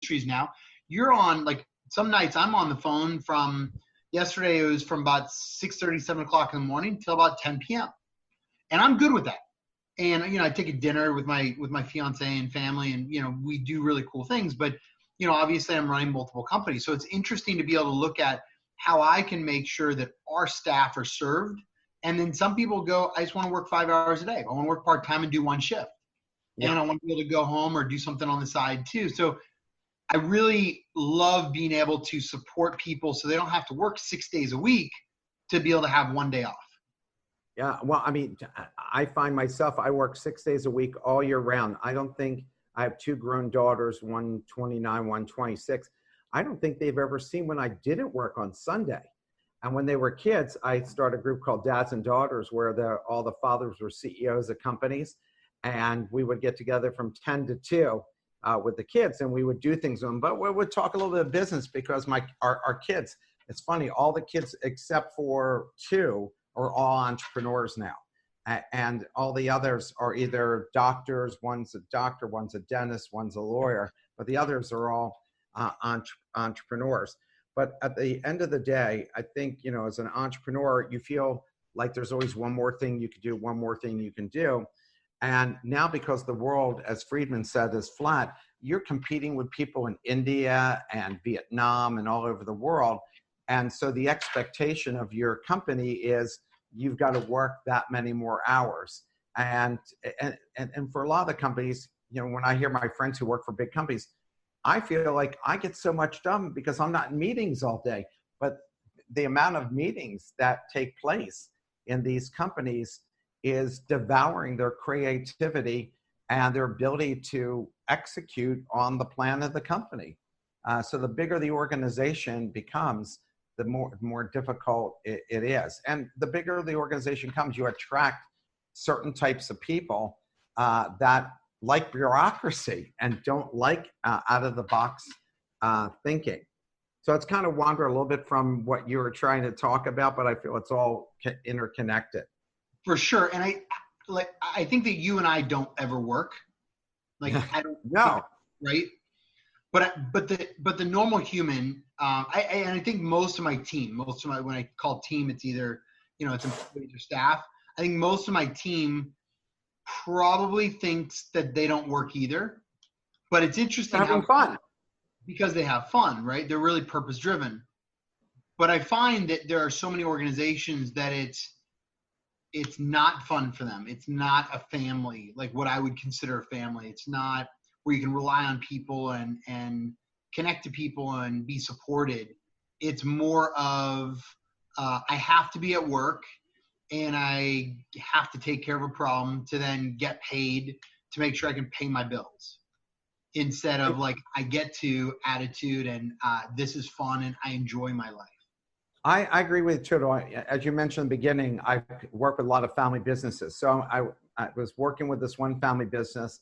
industries now, you're on, like, some nights I'm on the phone from yesterday. It was from about 6:30, 7 o'clock in the morning till about 10 p.m. And I'm good with that. And, I take a dinner with my fiance and family, and, we do really cool things, but, obviously I'm running multiple companies. So it's interesting to be able to look at how I can make sure that our staff are served. And then some people go, I just want to work 5 hours a day. I want to work part-time and do one shift. Yeah. And I want to be able to go home or do something on the side too. So I really love being able to support people so they don't have to work 6 days a week to be able to have one day off. Yeah, well, I mean, I find myself, I work 6 days a week all year round. I don't think, I have 2 grown daughters, one 29, one 26. I don't think they've ever seen when I didn't work on Sunday. And when they were kids, I started a group called Dads and Daughters, where all the fathers were CEOs of companies. And we would get together from 10 to 2 with the kids, and we would do things with them. But we would talk a little bit of business because our kids, it's funny, all the kids except for 2 are all entrepreneurs now. And all the others are either doctors, one's a doctor, one's a dentist, one's a lawyer, but the others are all entrepreneurs. But at the end of the day, I think, as an entrepreneur, you feel like there's always one more thing you could do, one more thing you can do. And now, because the world, as Friedman said, is flat, you're competing with people in India and Vietnam and all over the world. And so the expectation of your company is you've got to work that many more hours. And for a lot of the companies, when I hear my friends who work for big companies, I feel like I get so much done because I'm not in meetings all day. But the amount of meetings that take place in these companies is devouring their creativity and their ability to execute on the plan of the company. So the bigger the organization becomes, the more difficult it is. And the bigger the organization becomes, you attract certain types of people that like bureaucracy and don't like out of the box thinking. So it's kind of wander a little bit from what you were trying to talk about, but I feel it's all interconnected. For sure. And I think that you and I don't ever work. Like, I don't no. Right. But the normal human, I think most of my team, when I call team, it's either, it's employees or staff. I think most of my team probably thinks that they don't work either, but it's interesting having fun because they have fun, right? They're really purpose driven. But I find that there are so many organizations that it's not fun for them. It's not a family, like what I would consider a family. It's not where you can rely on people and connect to people and be supported. It's more of, I have to be at work and I have to take care of a problem to then get paid to make sure I can pay my bills. Instead of like, I get to attitude and this is fun and I enjoy my life. I agree with you, too. As you mentioned in the beginning, I work with a lot of family businesses. So I was working with this one family business,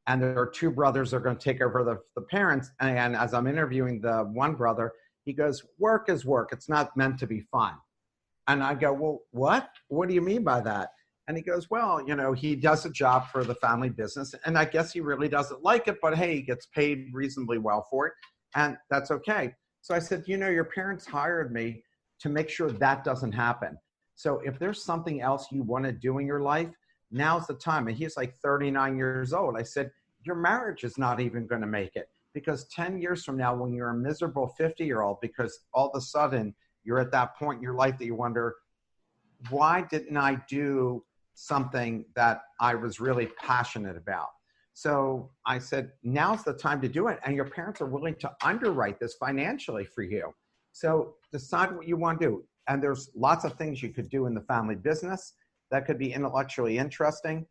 and there are 2 brothers that are going to take over the parents. And as I'm interviewing the one brother, he goes, work is work. It's not meant to be fun. And I go, well, what? What do you mean by that? And he goes, well, he does a job for the family business, and I guess he really doesn't like it, but hey, he gets paid reasonably well for it, and that's okay. So I said, your parents hired me to make sure that doesn't happen. So if there's something else you want to do in your life, now's the time. And he's like 39 years old. I said, your marriage is not even going to make it, because 10 years from now, when you're a miserable 50-year-old, because all of a sudden you're at that point in your life that you wonder, why didn't I do something that I was really passionate about? So I said, now's the time to do it. And your parents are willing to underwrite this financially for you. So decide what you want to do. And there's lots of things you could do in the family business that could be intellectually interesting.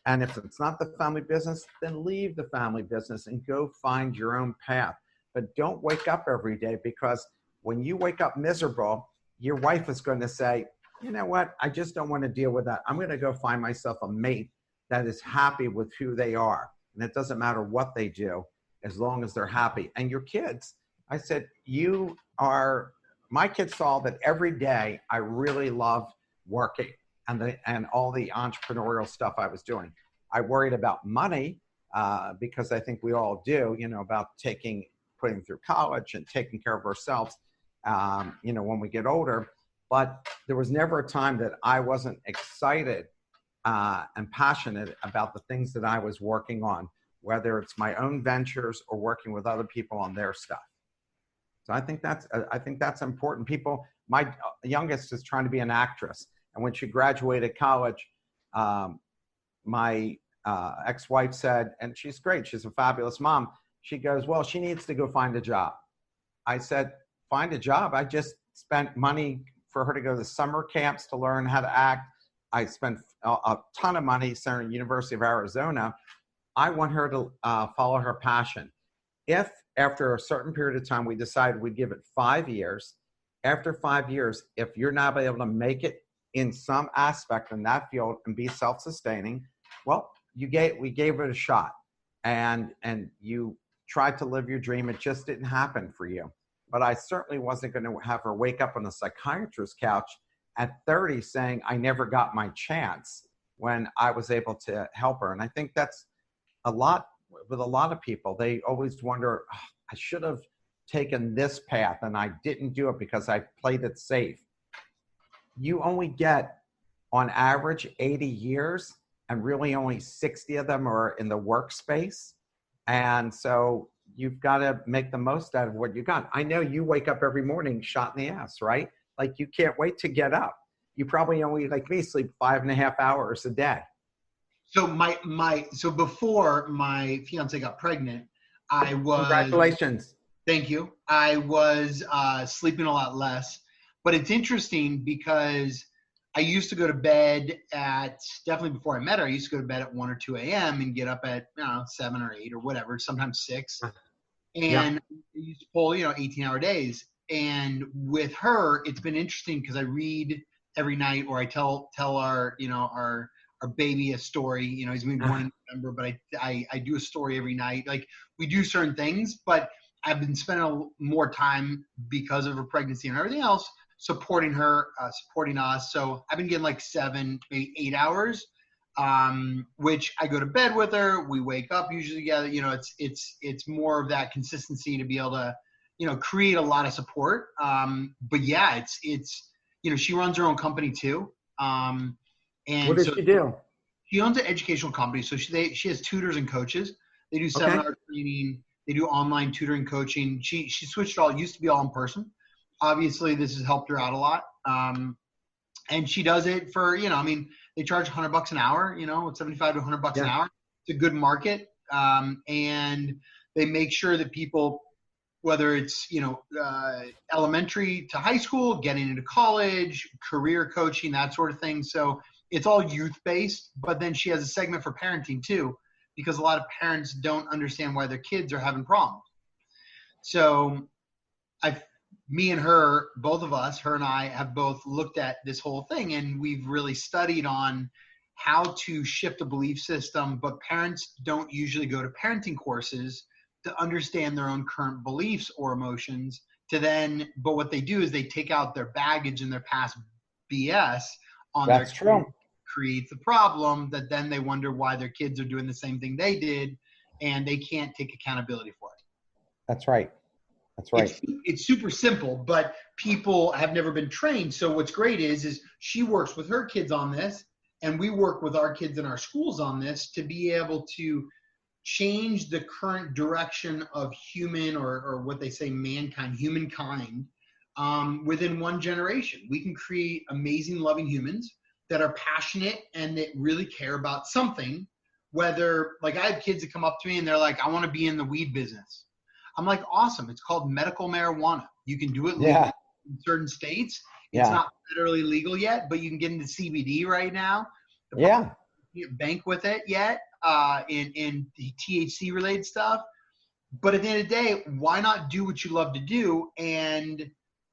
And if it's not the family business, then leave the family business and go find your own path. But don't wake up every day, because when you wake up miserable, your wife is going to say, you know what, I just don't want to deal with that. I'm going to go find myself a mate that is happy with who they are. And it doesn't matter what they do, as long as they're happy. And your kids, I said, my kids saw that every day I really loved working and all the entrepreneurial stuff I was doing. I worried about money because I think we all do, about taking putting them through college and taking care of ourselves, when we get older. But there was never a time that I wasn't excited and passionate about the things that I was working on, whether it's my own ventures or working with other people on their stuff. So I think that's important. My youngest is trying to be an actress, and when she graduated college, my ex-wife said, and she's great, she's a fabulous mom. She goes, well, she needs to go find a job. I said, find a job? I just spent money for her to go to summer camps to learn how to act. I spent a ton of money sending her to University of Arizona. I want her to follow her passion. If after a certain period of time we decide we'd give it 5 years, after 5 years, if you're not able to make it in some aspect in that field and be self-sustaining, well, we gave it a shot, and you tried to live your dream. It just didn't happen for you. But I certainly wasn't going to have her wake up on the psychiatrist's couch at 30 saying, I never got my chance, when I was able to help her. And I think that's with a lot of people. They always wonder, oh, I should have taken this path and I didn't do it because I played it safe. You only get, on average, 80 years, and really only 60 of them are in the workspace. And so you've got to make the most out of what you got. I know you wake up every morning shot in the ass, right? Like, you can't wait to get up. You probably only, like me, sleep 5.5 hours a day. So so before my fiance got pregnant, I was— Congratulations. Thank you. I was sleeping a lot less, but it's interesting because I used to go to bed definitely before I met her, I used to go to bed at 1 or 2 a.m. and get up at 7 or 8 or whatever, sometimes 6. And I used to pull 18-hour days. And with her, it's been interesting because I read every night, or I tell our our baby a story. He's going to be born in November, but I do a story every night. Like, we do certain things, but I've been spending more time because of her pregnancy and everything else supporting her, supporting us. So I've been getting like 7, maybe 8 hours, which I go to bed with her. We wake up usually together. It's more of that consistency to be able to, create a lot of support. But yeah, it's she runs her own company too. And what does she do? She owns an educational company. So she has tutors and coaches. They do seminar training. They do online tutoring coaching. She switched it used to be all in person. Obviously, this has helped her out a lot. And she does it for, they charge $100 an hour, it's $75 to $100 an hour. It's a good market. And they make sure that people, whether it's, elementary to high school, getting into college, career coaching, that sort of thing. So it's all youth-based, but then she has a segment for parenting too, because a lot of parents don't understand why their kids are having problems. So me and her, both of us, her and I, have both looked at this whole thing, and we've really studied on how to shift a belief system, but parents don't usually go to parenting courses to understand their own current beliefs or emotions but what they do is they take out their baggage and their past BS on their kids. Creates the problem that then they wonder why their kids are doing the same thing they did, and they can't take accountability for it. That's right. It's super simple, but people have never been trained. So what's great is she works with her kids on this, and we work with our kids in our schools on this to be able to change the current direction of human or what they say humankind within one generation. We can create amazing, loving humans that are passionate and that really care about something. Whether, like, I have kids that come up to me and they're like, I want to be in the weed business. I'm like, awesome. It's called medical marijuana. You can do it legally in certain states. It's not federally legal yet, but you can get into CBD right now. You can't bank with it yet in the THC related stuff. But at the end of the day, why not do what you love to do?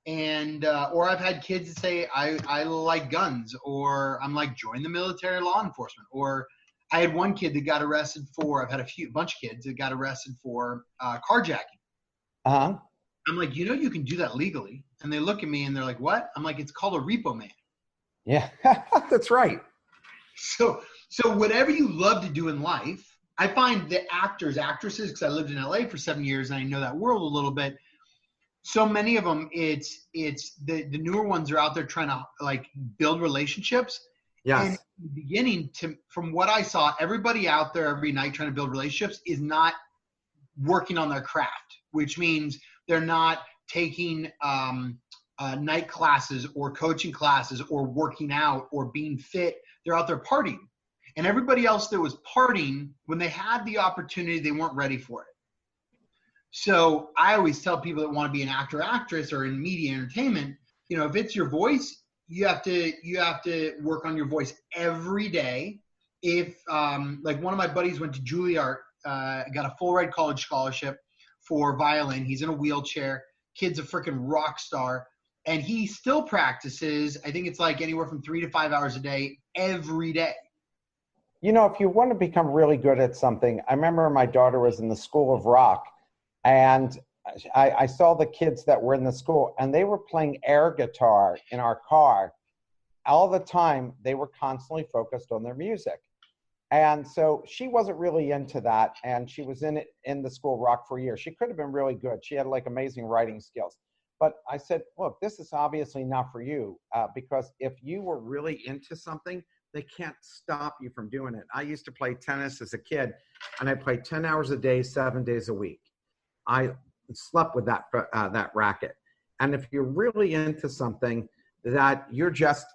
Or I've had kids that say, I like guns, or I'm like, join the military, law enforcement. Or I had one kid that got arrested I've had a bunch of kids that got arrested for carjacking. I'm like, you can do that legally. And they look at me and they're like, what? I'm like, it's called a repo man. Yeah, that's right. So whatever you love to do in life, I find the actresses, because I lived in LA for 7 years and I know that world a little bit. So many of them, it's the newer ones are out there trying to like build relationships. And Yes. beginning to, from what I saw, everybody out there every night trying to build relationships is not working on their craft, which means they're not taking night classes or coaching classes or working out or being fit. They're out there partying. And everybody else that was partying, when they had the opportunity, they weren't ready for it. So I always tell people that want to be an actor, actress, or in media entertainment, if it's your voice, you have to work on your voice every day. If like one of my buddies went to Juilliard, got a full ride college scholarship for violin. He's in a wheelchair. Kid's a freaking rock star, and he still practices. I think it's like anywhere from 3 to 5 hours a day, every day. If you want to become really good at something, I remember my daughter was in the School of Rock, and I saw the kids that were in the school, and they were playing air guitar in our car. All the time, they were constantly focused on their music. And so she wasn't really into that, and she was in the School of Rock for a year. She could have been really good. She had like amazing writing skills. But I said, look, this is obviously not for you, because if you were really into something, they can't stop you from doing it. I used to play tennis as a kid, and I played 10 hours a day, 7 days a week. I slept with that racket. And if you're really into something that you're just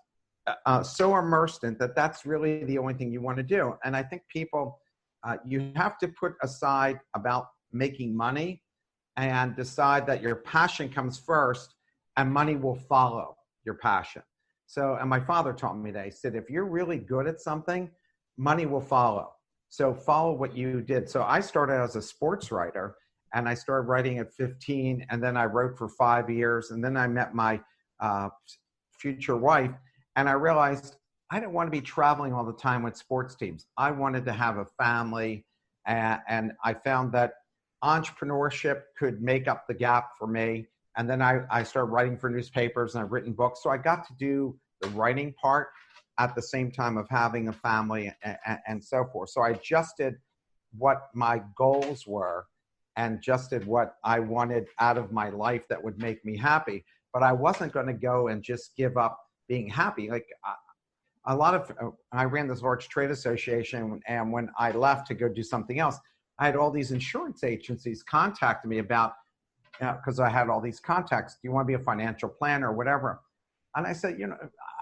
so immersed in, that's really the only thing you want to do. And I think people, you have to put aside about making money and decide that your passion comes first and money will follow your passion. So, and my father taught me that. He said, if you're really good at something, money will follow. So follow what you did. So I started as a sports writer, and I started writing at 15, and then I wrote for 5 years. And then I met my future wife, and I realized I didn't want to be traveling all the time with sports teams. I wanted to have a family, and I found that entrepreneurship could make up the gap for me. And then I started writing for newspapers, and I've written books. So I got to do the writing part at the same time of having a family and so forth. So I adjusted what my goals were and adjusted what I wanted out of my life that would make me happy. But I wasn't going to go and just give up being happy. Like I ran this large trade association, and when I left to go do something else, I had all these insurance agencies contacting me about, because I had all these contacts. Do you want to be a financial planner or whatever? And I said,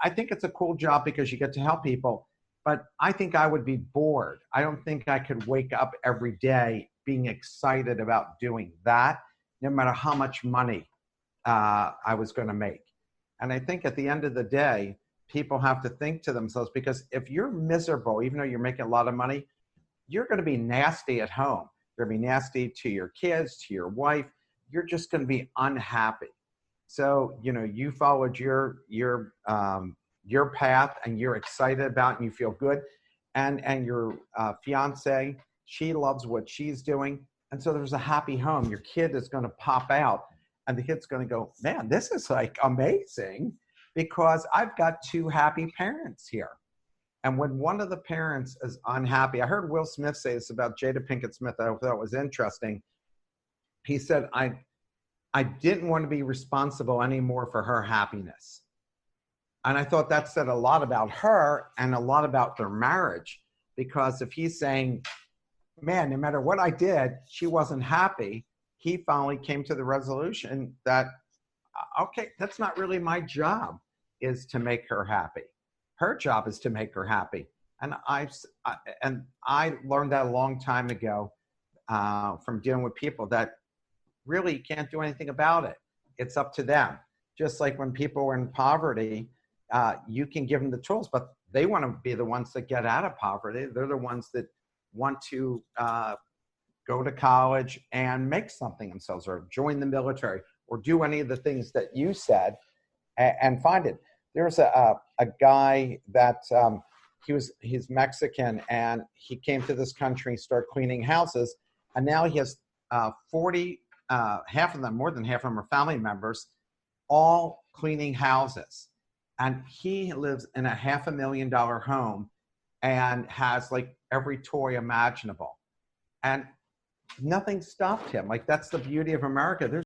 I think it's a cool job because you get to help people, but I think I would be bored. I don't think I could wake up every day being excited about doing that, no matter how much money I was going to make. And I think at the end of the day, people have to think to themselves, because if you're miserable, even though you're making a lot of money, you're going to be nasty at home. You're going to be nasty to your kids, to your wife. You're just going to be unhappy. So, you followed your path, and you're excited about it, and you feel good. And your fiance, she loves what she's doing. And so there's a happy home. Your kid is going to pop out, and the kid's going to go, man, this is like amazing, because I've got two happy parents here. And when one of the parents is unhappy, I heard Will Smith say this about Jada Pinkett Smith. I thought it was interesting. He said, I didn't want to be responsible anymore for her happiness. And I thought that said a lot about her and a lot about their marriage, because if he's saying, man, no matter what I did, she wasn't happy, he finally came to the resolution that, okay, that's not really my job, is to make her happy. Her job is to make her happy. And I learned that a long time ago from dealing with people that really can't do anything about it. It's up to them. Just like when people are in poverty, you can give them the tools, but they want to be the ones that get out of poverty. They're the ones that want to go to college and make something themselves, or join the military, or do any of the things that you said, and find it. There's a guy that he's Mexican, and he came to this country, started cleaning houses, and now he has 40, half of them, more than half of them are family members, all cleaning houses. And he lives in a $500,000 home and has like every toy imaginable. and nothing stopped him. Like, that's the beauty of America. There's